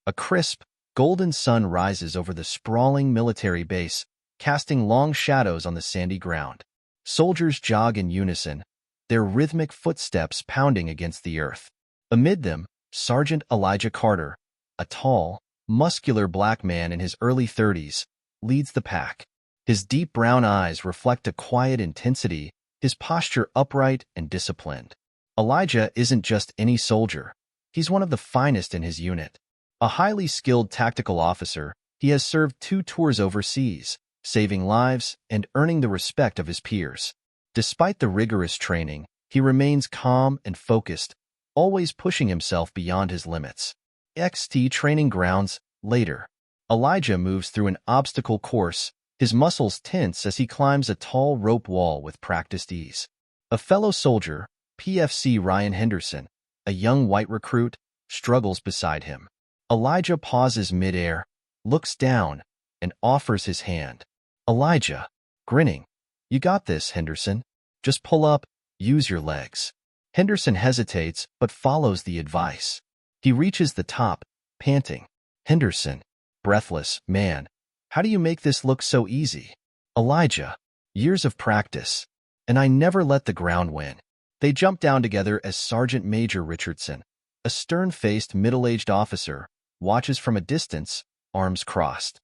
A crisp, golden sun rises over the sprawling military base, casting long shadows on the sandy ground. Soldiers jog in unison, their rhythmic footsteps pounding against the earth. Amid them, Sergeant Elijah Carter, a tall, muscular black man in his early 30s, leads the pack. His deep brown eyes reflect a quiet intensity, his posture upright and disciplined. Elijah isn't just any soldier. He's one of the finest in his unit. A highly skilled tactical officer, he has served 2 tours overseas, saving lives and earning the respect of his peers. Despite the rigorous training, he remains calm and focused, always pushing himself beyond his limits. XT training grounds. Later, Elijah moves through an obstacle course, his muscles tense as he climbs a tall rope wall with practiced ease. A fellow soldier, PFC Ryan Henderson, a young white recruit, struggles beside him. Elijah pauses midair, looks down, and offers his hand. Elijah, grinning, "You got this, Henderson. Just pull up, use your legs." Henderson hesitates but follows the advice. He reaches the top, panting. Henderson, breathless, "Man, how do you make this look so easy?" Elijah, "Years of practice, and I never let the ground win." They jump down together as Sergeant Major Richardson, a stern-faced middle-aged officer, watches from a distance, arms crossed.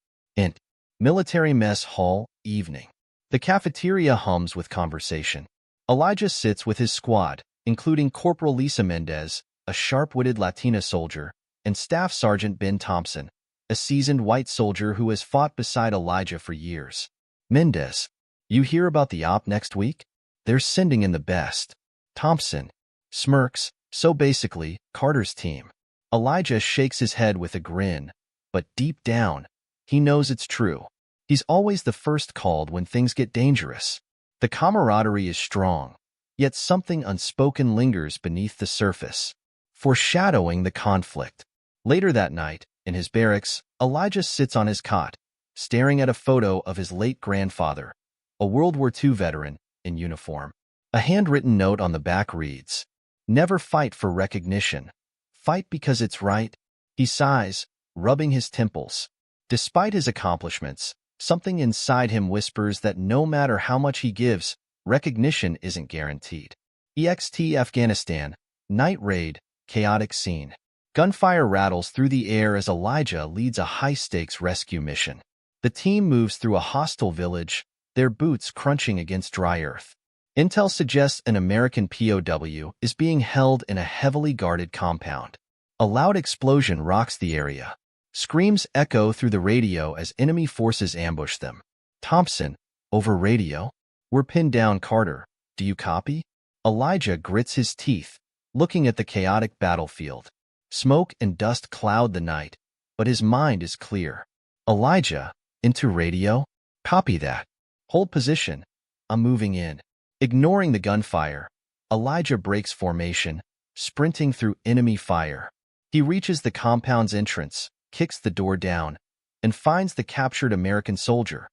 Military mess hall, evening. The cafeteria hums with conversation. Elijah sits with his squad, including Corporal Lisa Mendez, a sharp-witted Latina soldier, and Staff Sergeant Ben Thompson, a seasoned white soldier who has fought beside Elijah for years. Mendez, "You hear about the op next week? They're sending in the best." Thompson smirks, "So basically, Carter's team." Elijah shakes his head with a grin, but deep down, he knows it's true. He's always the first called when things get dangerous. The camaraderie is strong, yet something unspoken lingers beneath the surface, foreshadowing the conflict. Later that night, in his barracks, Elijah sits on his cot, staring at a photo of his late grandfather, a World War II veteran, in uniform. A handwritten note on the back reads, "Never fight for recognition. Fight because it's right." He sighs, rubbing his temples. Despite his accomplishments, something inside him whispers that no matter how much he gives, recognition isn't guaranteed. EXT Afghanistan, night raid, chaotic scene. Gunfire rattles through the air as Elijah leads a high-stakes rescue mission. The team moves through a hostile village, their boots crunching against dry earth. Intel suggests an American POW is being held in a heavily guarded compound. A loud explosion rocks the area. Screams echo through the radio as enemy forces ambush them. Thompson, over radio, "We're pinned down, Carter. Do you copy?" Elijah grits his teeth, looking at the chaotic battlefield. Smoke and dust cloud the night, but his mind is clear. Elijah, into radio, "Copy that. Hold position. I'm moving in." Ignoring the gunfire, Elijah breaks formation, sprinting through enemy fire. He reaches the compound's entrance, kicks the door down, and finds the captured American soldier,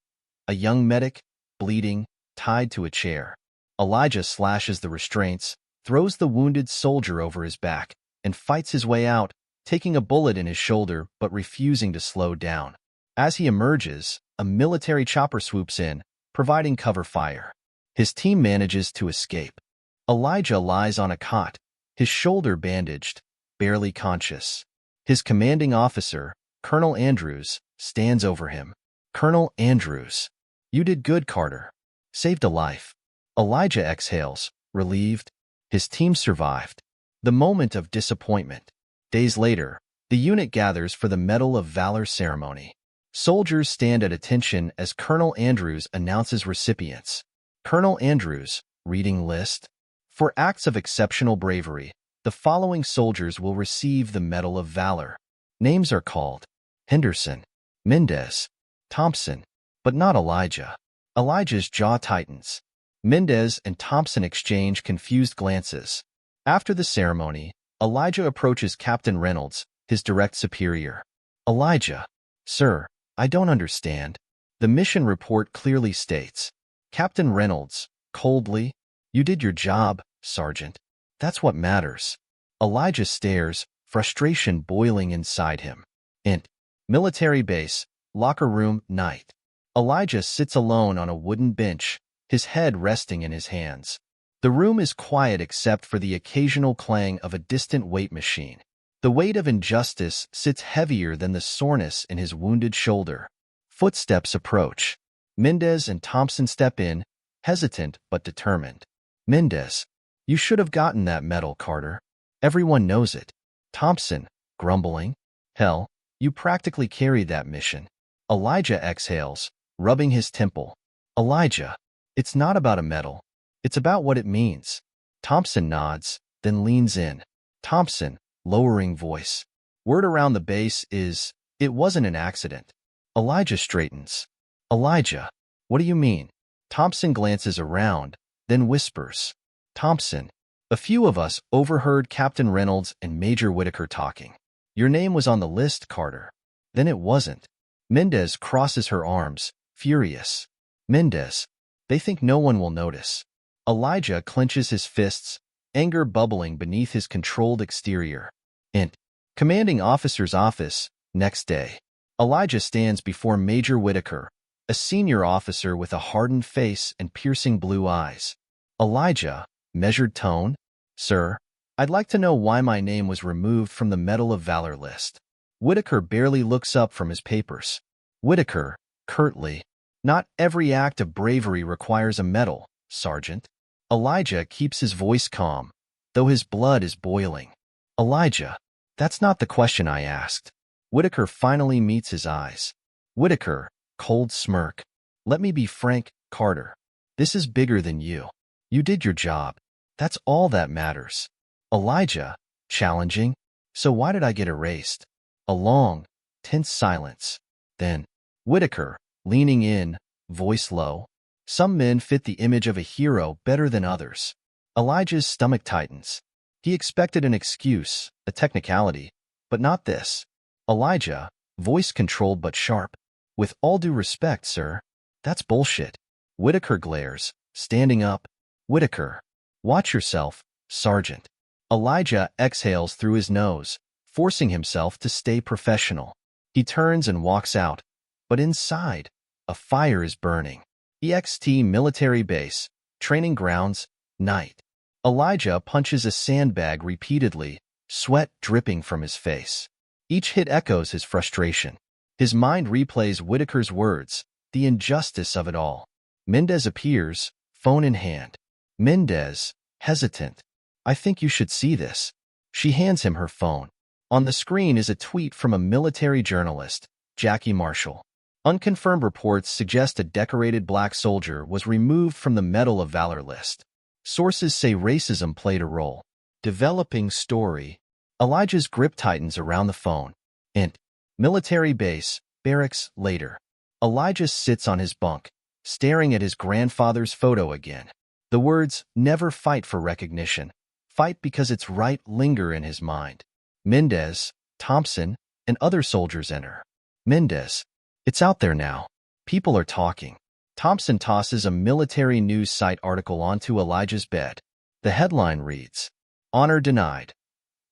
a young medic, bleeding, tied to a chair. Elijah slashes the restraints, throws the wounded soldier over his back, and fights his way out, taking a bullet in his shoulder but refusing to slow down. As he emerges, a military chopper swoops in, providing cover fire. His team manages to escape. Elijah lies on a cot, his shoulder bandaged, barely conscious. His commanding officer, Colonel Andrews, stands over him. "Colonel Andrews, you did good, Carter. Saved a life." Elijah exhales, relieved. His team survived. The moment of disappointment. Days later, the unit gathers for the Medal of Valor ceremony. Soldiers stand at attention as Colonel Andrews announces recipients. Colonel Andrews, reading list. For acts of exceptional bravery, the following soldiers will receive the Medal of Valor. Names are called: Henderson, Mendez, Thompson, but not Elijah. Elijah's jaw tightens. Mendez and Thompson exchange confused glances. After the ceremony, Elijah approaches Captain Reynolds, his direct superior. "Elijah, sir, I don't understand." The mission report clearly states. Captain Reynolds, coldly, "You did your job, Sergeant. That's what matters." Elijah stares, frustration boiling inside him. Int. Military base, locker room, night. Elijah sits alone on a wooden bench, his head resting in his hands. The room is quiet except for the occasional clang of a distant weight machine. The weight of injustice sits heavier than the soreness in his wounded shoulder. Footsteps approach. Mendez and Thompson step in, hesitant but determined. Mendez, you should have gotten that medal, Carter. Everyone knows it. Thompson, grumbling. Hell, you practically carried that mission. Elijah exhales, rubbing his temple. Elijah, it's not about a medal. It's about what it means. Thompson nods, then leans in. Thompson, lowering voice. Word around the base is, it wasn't an accident. Elijah straightens. Elijah, what do you mean? Thompson glances around, then whispers. Thompson, a few of us overheard Captain Reynolds and Major Whitaker talking. Your name was on the list, Carter. Then it wasn't. Mendez crosses her arms, furious. Mendez, they think no one will notice. Elijah clenches his fists, anger bubbling beneath his controlled exterior. Int. Commanding officer's office, next day. Elijah stands before Major Whitaker, a senior officer with a hardened face and piercing blue eyes. Elijah, measured tone. Sir, I'd like to know why my name was removed from the Medal of Valor list. Whitaker barely looks up from his papers. Whitaker, curtly. Not every act of bravery requires a medal, Sergeant. Elijah keeps his voice calm, though his blood is boiling. Elijah, that's not the question I asked. Whitaker finally meets his eyes. Whitaker, cold smirk. Let me be frank, Carter. This is bigger than you. You did your job. That's all that matters. Elijah, challenging. So why did I get erased? A long, tense silence. Then, Whitaker, leaning in, voice low. Some men fit the image of a hero better than others. Elijah's stomach tightens. He expected an excuse, a technicality, but not this. Elijah, voice controlled but sharp. With all due respect, sir, that's bullshit. Whitaker glares, standing up. Whitaker, watch yourself, Sergeant. Elijah exhales through his nose, forcing himself to stay professional. He turns and walks out, but inside, a fire is burning. EXT military base, training grounds, night. Elijah punches a sandbag repeatedly, sweat dripping from his face. Each hit echoes his frustration. His mind replays Whitaker's words, the injustice of it all. Mendez appears, phone in hand. Mendez, hesitant. I think you should see this. She hands him her phone. On the screen is a tweet from a military journalist, Jackie Marshall. Unconfirmed reports suggest a decorated black soldier was removed from the Medal of Valor list. Sources say racism played a role. Developing story. Elijah's grip tightens around the phone. Int. Military base, barracks, later. Elijah sits on his bunk, staring at his grandfather's photo again. The words, never fight for recognition. Fight because it's right linger in his mind. Mendez, Thompson, and other soldiers enter. Mendez. It's out there now. People are talking. Thompson tosses a military news site article onto Elijah's bed. The headline reads, Honor denied.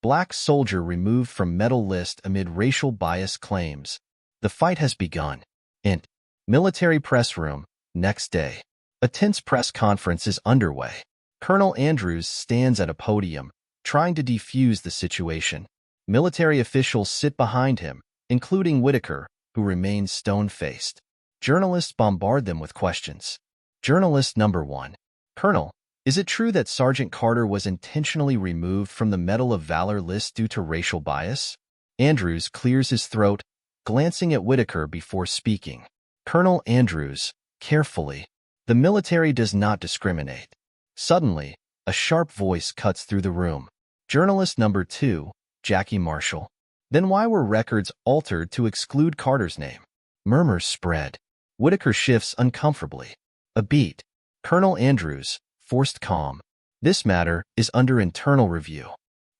Black soldier removed from medal list amid racial bias claims. The fight has begun. Int. Military press room, next day. A tense press conference is underway. Colonel Andrews stands at a podium, trying to defuse the situation. Military officials sit behind him, including Whitaker, who remains stone-faced. Journalists bombard them with questions. Journalist number 1. Colonel, is it true that Sergeant Carter was intentionally removed from the Medal of Valor list due to racial bias? Andrews clears his throat, glancing at Whitaker before speaking. Colonel Andrews, carefully. The military does not discriminate. Suddenly, a sharp voice cuts through the room. Journalist number 2, Jackie Marshall. Then why were records altered to exclude Carter's name? Murmurs spread. Whitaker shifts uncomfortably. A beat. Colonel Andrews, forced calm. This matter is under internal review.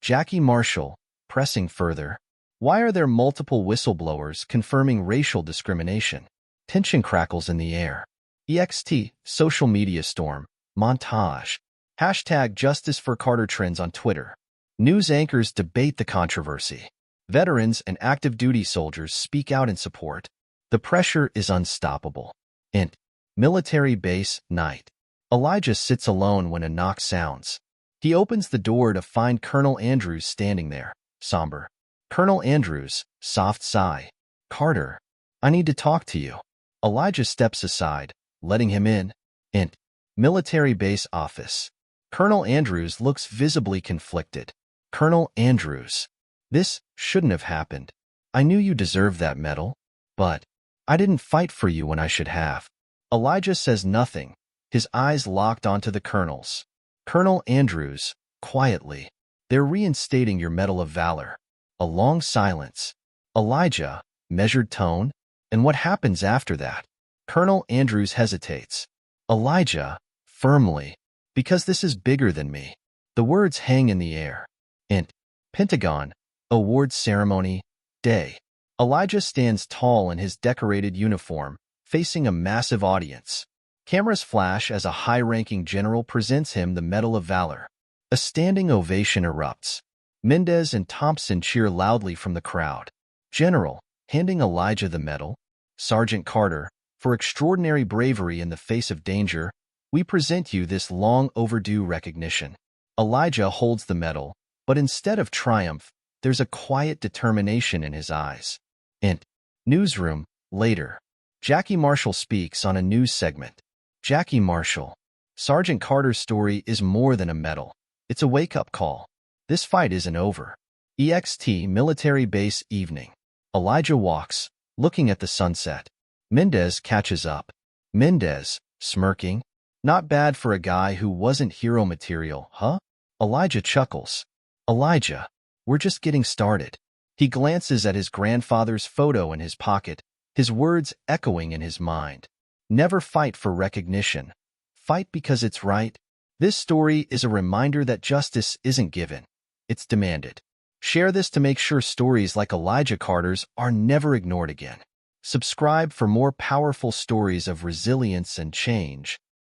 Jackie Marshall, pressing further. Why are there multiple whistleblowers confirming racial discrimination? Tension crackles in the air. EXT, social media storm, montage. Hashtag Justice for Carter trends on Twitter. News anchors debate the controversy. Veterans and active duty soldiers speak out in support. The pressure is unstoppable. Int. Military base, night. Elijah sits alone when a knock sounds. He opens the door to find Colonel Andrews standing there, somber. Colonel Andrews, soft sigh. Carter, I need to talk to you. Elijah steps aside, letting him in. Int. Military base office. Colonel Andrews looks visibly conflicted. Colonel Andrews, this shouldn't have happened. I knew you deserved that medal, but I didn't fight for you when I should have. Elijah says nothing, his eyes locked onto the colonel's. Colonel Andrews, quietly, they're reinstating your Medal of Valor. A long silence. Elijah, measured tone, and what happens after that? Colonel Andrews hesitates. Elijah, firmly, because this is bigger than me. The words hang in the air. Int. Pentagon, awards ceremony, day. Elijah stands tall in his decorated uniform, facing a massive audience. Cameras flash as a high-ranking general presents him the Medal of Valor. A standing ovation erupts. Mendez and Thompson cheer loudly from the crowd. General, handing Elijah the medal. Sergeant Carter, for extraordinary bravery in the face of danger, we present you this long-overdue recognition. Elijah holds the medal, but instead of triumph, there's a quiet determination in his eyes. Int. Newsroom, later. Jackie Marshall speaks on a news segment. Jackie Marshall. Sergeant Carter's story is more than a medal. It's a wake-up call. This fight isn't over. EXT Military Base evening. Elijah walks, looking at the sunset. Mendez catches up. Mendez, smirking. Not bad for a guy who wasn't hero material, huh? Elijah chuckles. Elijah, we're just getting started. He glances at his grandfather's photo in his pocket, his words echoing in his mind. Never fight for recognition. Fight because it's right. This story is a reminder that justice isn't given. It's demanded. Share this to make sure stories like Elijah Carter's are never ignored again. Subscribe for more powerful stories of resilience and change.